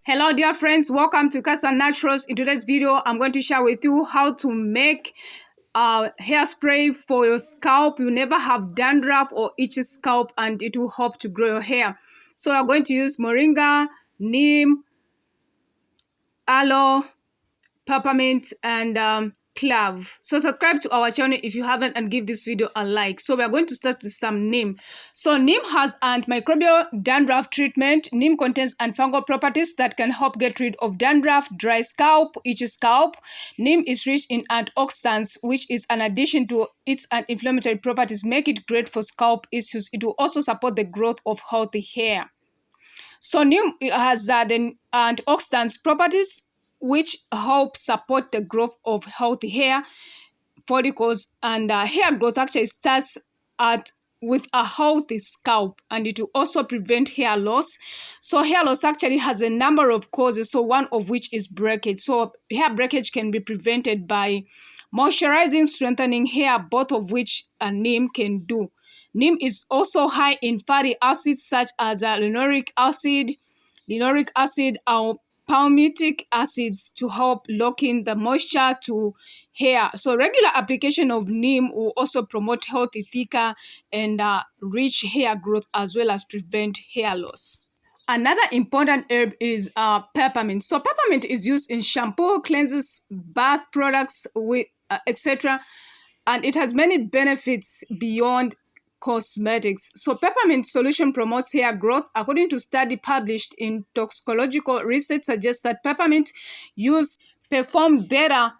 Hello dear friends, welcome to Cassia Naturals. In today's video, I'm going to share with you how to make hairspray for your scalp. You never have dandruff or itchy scalp and it will help to grow your hair. So we're going to use moringa, neem, aloe, peppermint and clove. So subscribe to our channel if you haven't and give this video a like. So we are going to start with some neem. So neem has antimicrobial dandruff treatment. Neem contains antifungal properties that can help get rid of dandruff, dry scalp, itchy scalp. Neem is rich in antioxidants, which is an addition to its anti-inflammatory properties, make it great for scalp issues. It will also support the growth of healthy hair. So neem has the antioxidants properties which help support the growth of healthy hair follicles, and hair growth actually starts with a healthy scalp, and it will also prevent hair loss. So hair loss actually has a number of causes, so one of which is breakage. So hair breakage can be prevented by moisturizing, strengthening hair, both of which neem can do. Neem is also high in fatty acids such as linoleic acid, or palmitic acids to help lock in the moisture to hair. So regular application of neem will also promote healthy, thicker, and rich hair growth, as well as prevent hair loss. Another important herb is peppermint. So peppermint is used in shampoo, cleanses, bath products, etc. And it has many benefits beyond cosmetics. So peppermint solution promotes hair growth. According to study published in toxicological research, suggests that peppermint use perform better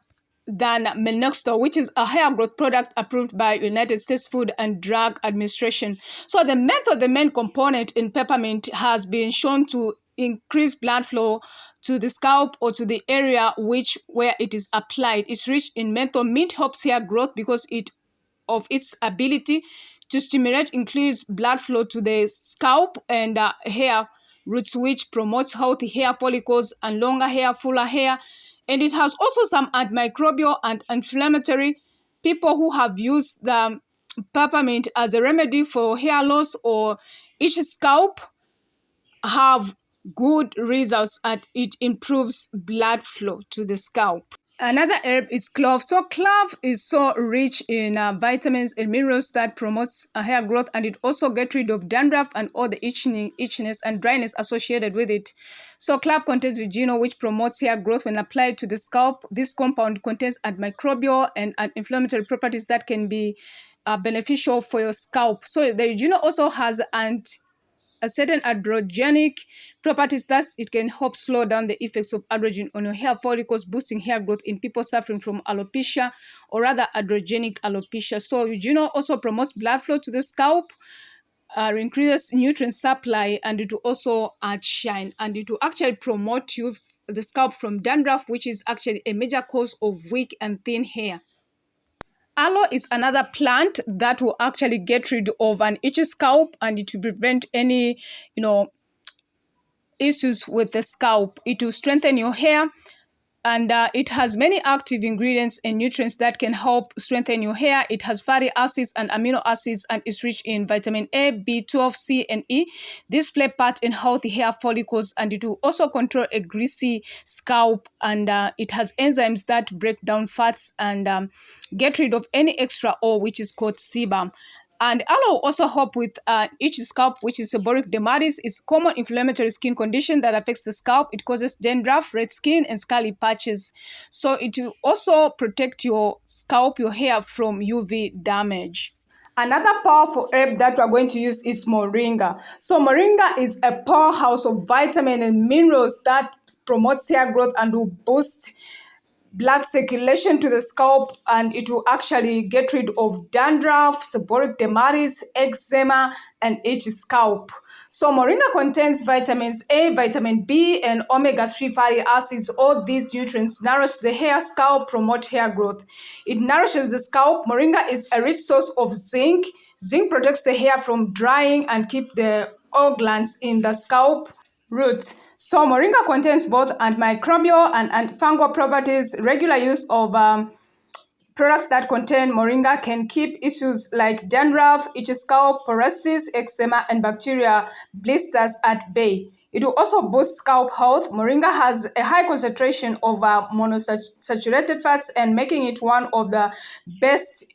than minoxidil, which is a hair growth product approved by United States Food and Drug Administration. So the main component in peppermint has been shown to increase blood flow to the scalp or to the area where it is applied. It's rich in menthol. Mint helps hair growth because of its ability to stimulate increased blood flow to the scalp and hair roots, which promotes healthy hair follicles and longer hair, fuller hair. And it has also some antimicrobial and inflammatory. People who have used the peppermint as a remedy for hair loss or itchy scalp have good results, and it improves blood flow to the scalp. Another herb is clove. So clove is so rich in vitamins and minerals that promotes hair growth, and it also gets rid of dandruff and all the itchiness and dryness associated with it. So clove contains eugenol, which promotes hair growth when applied to the scalp. This compound contains antimicrobial and inflammatory properties that can be beneficial for your scalp. So the eugenol also has a certain androgenic properties that it can help slow down the effects of androgen on your hair follicles, boosting hair growth in people suffering from alopecia or rather androgenic alopecia. So eugenol also promotes blood flow to the scalp, increases nutrient supply, and it will also add shine, and it will actually promote the scalp from dandruff, which is actually a major cause of weak and thin hair. Aloe is another plant that will actually get rid of an itchy scalp, and it will prevent any, issues with the scalp. It will strengthen your hair, and it has many active ingredients and nutrients that can help strengthen your hair. It has fatty acids and amino acids, and is rich in vitamin A, B12, C, and E. These play part in healthy hair follicles, and it will also control a greasy scalp, and it has enzymes that break down fats and get rid of any extra oil, which is called sebum. And aloe also help with itchy scalp, which is seborrheic dermatitis. It's a common inflammatory skin condition that affects the scalp. It causes dandruff, red skin, and scaly patches. So it will also protect your scalp, your hair, from UV damage. Another powerful herb that we're going to use is moringa. So moringa is a powerhouse of vitamin and minerals that promotes hair growth and will boost blood circulation to the scalp, and it will actually get rid of dandruff, seborrheic dermatitis, eczema, and itchy scalp. So moringa contains vitamins A, vitamin B, and omega-3 fatty acids. All these nutrients nourish the hair, scalp, promote hair growth. It nourishes the scalp. Moringa is a rich source of zinc. Zinc protects the hair from drying and keep the oil glands in the scalp roots. So moringa contains both antimicrobial and fungal properties. Regular use of products that contain moringa can keep issues like dandruff, itchy scalp, psoriasis, eczema, and bacteria blisters at bay. It will also boost scalp health. Moringa has a high concentration of monosaturated fats and making it one of the best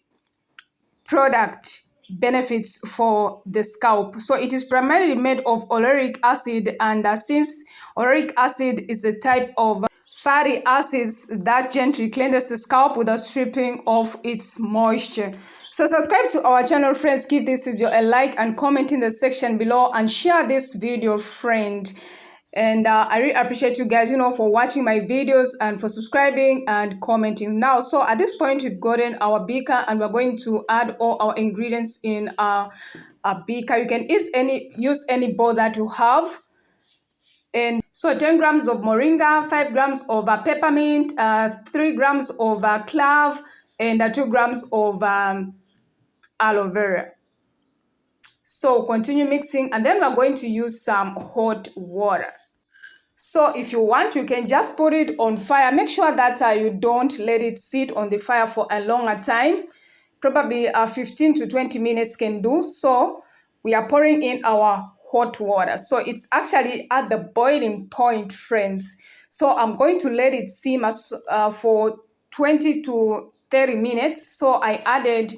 product benefits for the scalp. So it is primarily made of oleic acid, and since oleic acid is a type of fatty acids that gently cleanses the scalp without stripping off its moisture. So subscribe to our channel, friends. Give this video a like and comment in the section below, and share this video, friend. And I really appreciate you guys, for watching my videos and for subscribing and commenting. Now, so at this point, we've gotten our beaker, and we're going to add all our ingredients in a beaker. You can use any bowl that you have. And so 10 grams of moringa, 5 grams of peppermint, 3 grams of clove, and 2 grams of aloe vera. So continue mixing, and then we're going to use some hot water. So if you want, you can just put it on fire. Make sure that you don't let it sit on the fire for a longer time. Probably 15 to 20 minutes can do. So we are pouring in our hot water. So it's actually at the boiling point, friends. So I'm going to let it simmer for 20 to 30 minutes. So I added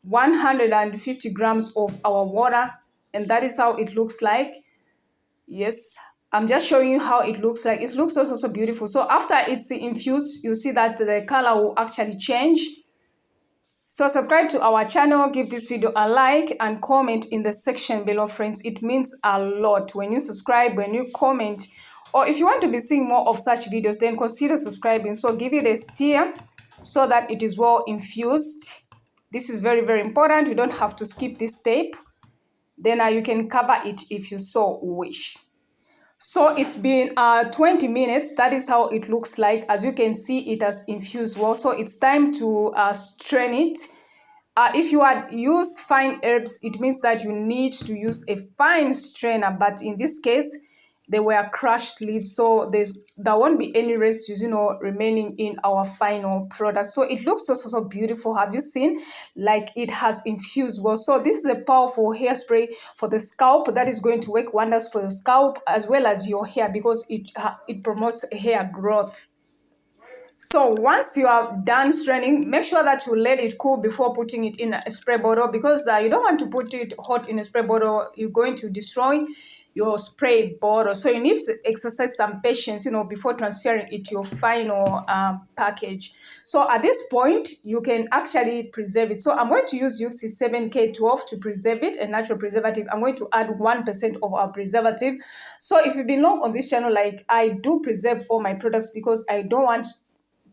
150 grams of our water, and that is how it looks like. Yes, I'm just showing you how it looks like. It looks also so beautiful. So after it's infused, you see that the color will actually change. So subscribe to our channel, give this video a like, and comment in the section below, friends. It means a lot when you subscribe, when you comment, or if you want to be seeing more of such videos, then consider subscribing. So give it a stir so that it is well infused. This is very, very important. You don't have to skip this step. Then you can cover it if you so wish. So it's been 20 minutes. That is how it looks like. As you can see, it has infused well. So it's time to strain it. If you had used fine herbs, it means that you need to use a fine strainer. But in this case, they were crushed leaves. So there won't be any residues, remaining in our final product. So it looks so beautiful. Have you seen? Like it has infused well. So this is a powerful hairspray for the scalp that is going to work wonders for your scalp as well as your hair, because it promotes hair growth. So once you are done straining, make sure that you let it cool before putting it in a spray bottle, because you don't want to put it hot in a spray bottle. You're going to destroy your spray bottle. So you need to exercise some patience, before transferring it to your final package. So at this point, you can actually preserve it. So I'm going to use Yuxi 7K12 to preserve it, a natural preservative. I'm going to add 1% of our preservative. So if you've been long on this channel, like I do preserve all my products because I don't want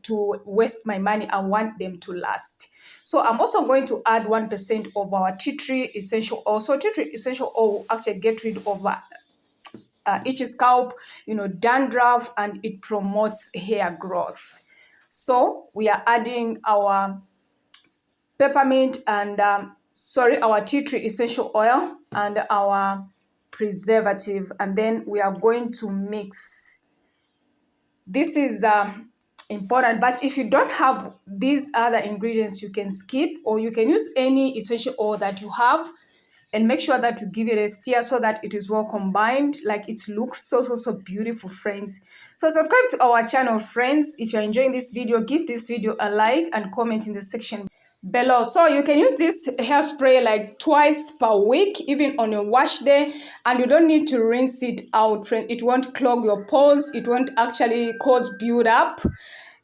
to waste my money. I want them to last. So I'm also going to add 1% of our tea tree essential oil. So tea tree essential oil will actually get rid of itchy scalp, dandruff, and it promotes hair growth. So we are adding our peppermint and our tea tree essential oil and our preservative, and then we are going to mix. This is important, but if you don't have these other ingredients, you can skip, or you can use any essential oil that you have, and make sure that you give it a stir so that it is well combined. Like it looks so beautiful, friends. So subscribe to our channel, friends. If you're enjoying this video, give this video a like and comment in the section below. So you can use this hairspray like twice per week, even on a wash day, and you don't need to rinse it out, friend. It won't clog your pores. It won't actually cause build up.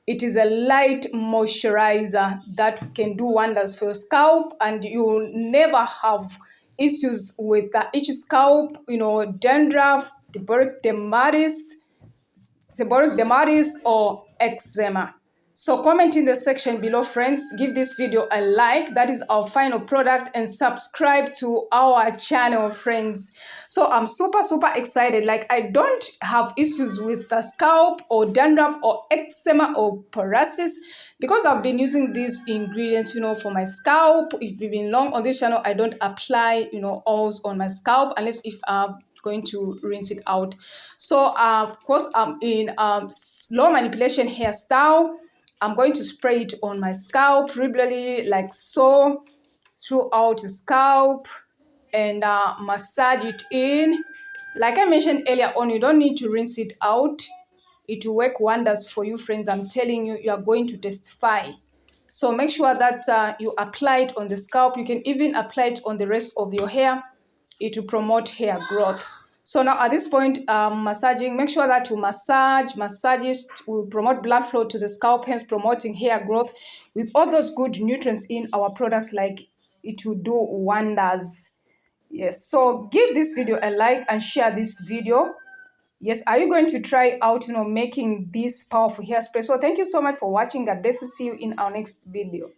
It is a light moisturizer that can do wonders for your scalp, and you will never have issues with the itchy scalp, dandruff, seborrheic dermatitis, or eczema. So comment in the section below, friends. Give this video a like. That is our final product, and subscribe to our channel, friends. So I'm super excited. Like I don't have issues with the scalp or dandruff or eczema or paralysis, because I've been using these ingredients, for my scalp. If you've been long on this channel, I don't apply, oils on my scalp unless if I'm going to rinse it out. So of course, I'm in slow manipulation hairstyle. I'm going to spray it on my scalp regularly, like so, throughout the scalp, and massage it in. Like I mentioned earlier on, you don't need to rinse it out. It will work wonders for you, friends. I'm telling you, you are going to testify. So make sure that you apply it on the scalp. You can even apply it on the rest of your hair. It will promote hair growth. So now at this point, massaging, make sure that you massage. Massages will promote blood flow to the scalp, hence promoting hair growth. With all those good nutrients in our products, like, it will do wonders. Yes, so give this video a like and share this video. Yes, are you going to try out, making this powerful hairspray? So thank you so much for watching. God bless you. See you in our next video.